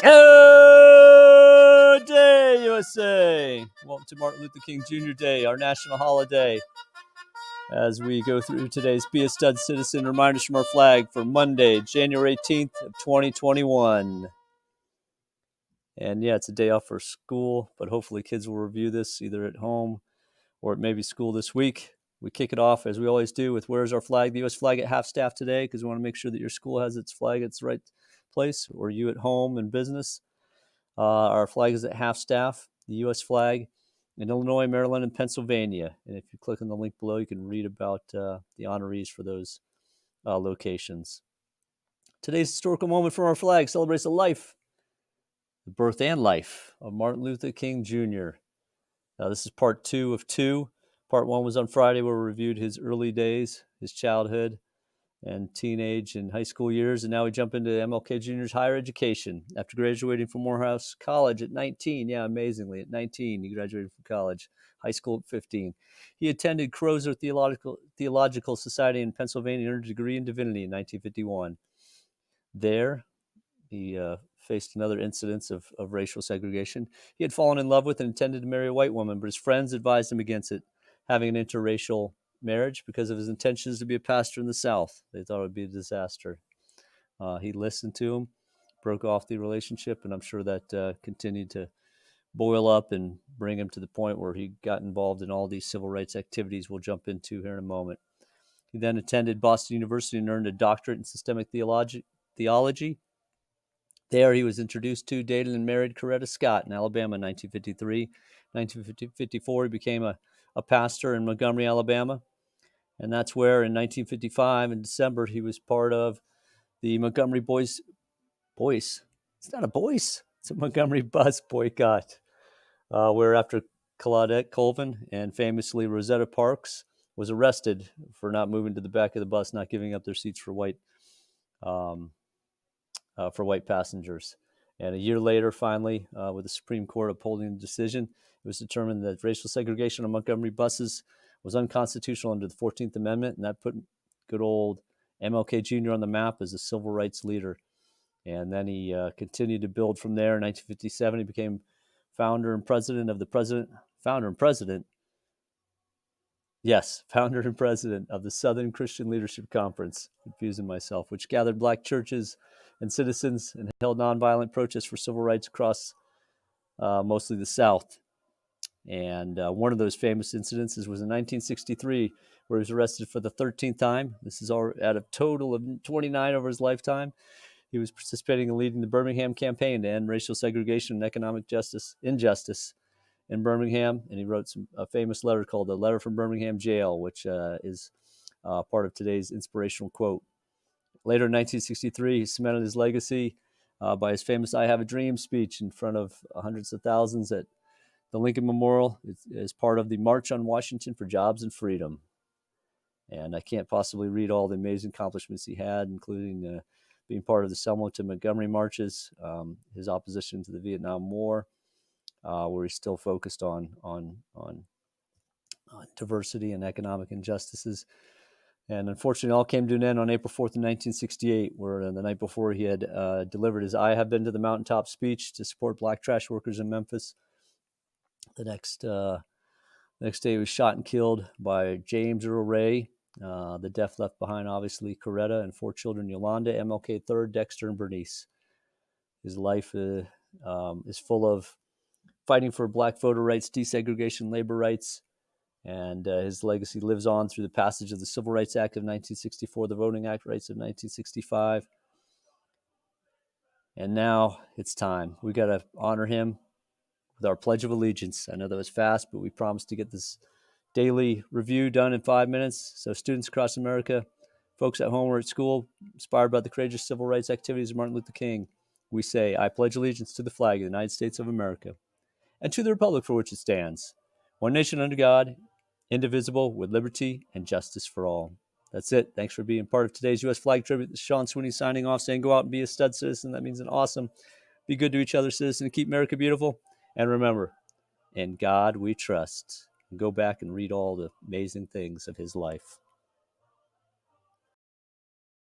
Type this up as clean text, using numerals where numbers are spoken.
Good day, USA! Welcome to Martin Luther King Jr. Day, our national holiday. As we go through today's Be a Stud Citizen reminders from our flag for Monday, January 18th of 2021. And yeah, it's a day off for school, but hopefully kids will review this either at home or it may be school this week. We kick it off, as we always do, with where's our flag? The U.S. flag at half-staff today, because we want to make sure that your school has its flag at its right place, or you at home in business. Our flag is at half-staff, the U.S. flag in Illinois, Maryland, and Pennsylvania. And if you click on the link below, you can read about the honorees for those locations. Today's historical moment from our flag celebrates the life, the birth and life of Martin Luther King Jr. This is part 2 of 2. Part 1 was on Friday, where we reviewed his early days, his childhood, and teenage and high school years. And now we jump into MLK Jr.'s higher education. After graduating from Morehouse College at 19, yeah, amazingly, at 19, he graduated from college, high school at 15. He attended Crozer Theological Society in Pennsylvania and earned a degree in divinity in 1951. There, he faced another incidence of racial segregation. He had fallen in love with and intended to marry a white woman, but his friends advised him against it, having an interracial marriage, because of his intentions to be a pastor in the South. They thought it would be a disaster. He listened to him, broke off the relationship, and I'm sure that continued to boil up and bring him to the point where he got involved in all these civil rights activities we'll jump into here in a moment. He then attended Boston University and earned a doctorate in systemic theology. There, he was introduced to, dated, and married Coretta Scott in Alabama in 1953. 1954, he became a pastor in Montgomery, Alabama. And that's where, in 1955, in December, he was part of the Montgomery Boys. It's not a boys. It's a Montgomery bus boycott, where after Claudette Colvin and famously Rosetta Parks was arrested for not moving to the back of the bus, not giving up their seats for white passengers. And a year later, finally, with the Supreme Court upholding the decision, it was determined that racial segregation on Montgomery buses was unconstitutional under the 14th Amendment, and that put good old MLK Jr. on the map as a civil rights leader. And then he continued to build from there. In 1957, he became founder and president of the Southern Christian Leadership Conference, confusing myself, which gathered black churches and citizens and held nonviolent protests for civil rights across mostly the South. And one of those famous incidences was in 1963, where he was arrested for the 13th time. This is all out of total of 29 over his lifetime. He was participating in leading the Birmingham campaign to end racial segregation and economic injustice in Birmingham, and he wrote a famous letter called "The Letter from Birmingham Jail," which is part of today's inspirational quote. Later in 1963, he cemented his legacy by his famous "I Have a Dream" speech in front of hundreds of thousands at the Lincoln Memorial as part of the March on Washington for Jobs and Freedom. And I can't possibly read all the amazing accomplishments he had, including being part of the Selma to Montgomery marches, his opposition to the Vietnam War, where he's still focused on diversity and economic injustices. And unfortunately, it all came to an end on April 4th, 1968, where the night before he had delivered his "I Have Been to the Mountaintop" speech to support black trash workers in Memphis. The next day, he was shot and killed by James Earl Ray. The death left behind, obviously, Coretta and 4 children, Yolanda, MLK III, Dexter, and Bernice. His life is full of fighting for black voter rights, desegregation, labor rights, and his legacy lives on through the passage of the Civil Rights Act of 1964, the Voting Act Rights of 1965. And now it's time. We got to honor him with our Pledge of Allegiance. I know that was fast, but we promised to get this daily review done in 5 minutes. So students across America, folks at home or at school, inspired by the courageous civil rights activities of Martin Luther King, we say, I pledge allegiance to the flag of the United States of America and to the republic for which it stands, one nation under God, indivisible, with liberty and justice for all. That's it. Thanks for being part of today's U.S. Flag Tribute. This is Sean Sweeney signing off, saying go out and be a stud citizen. That means an awesome, be good to each other citizen, keep America beautiful. And remember, in God we trust. Go back and read all the amazing things of his life.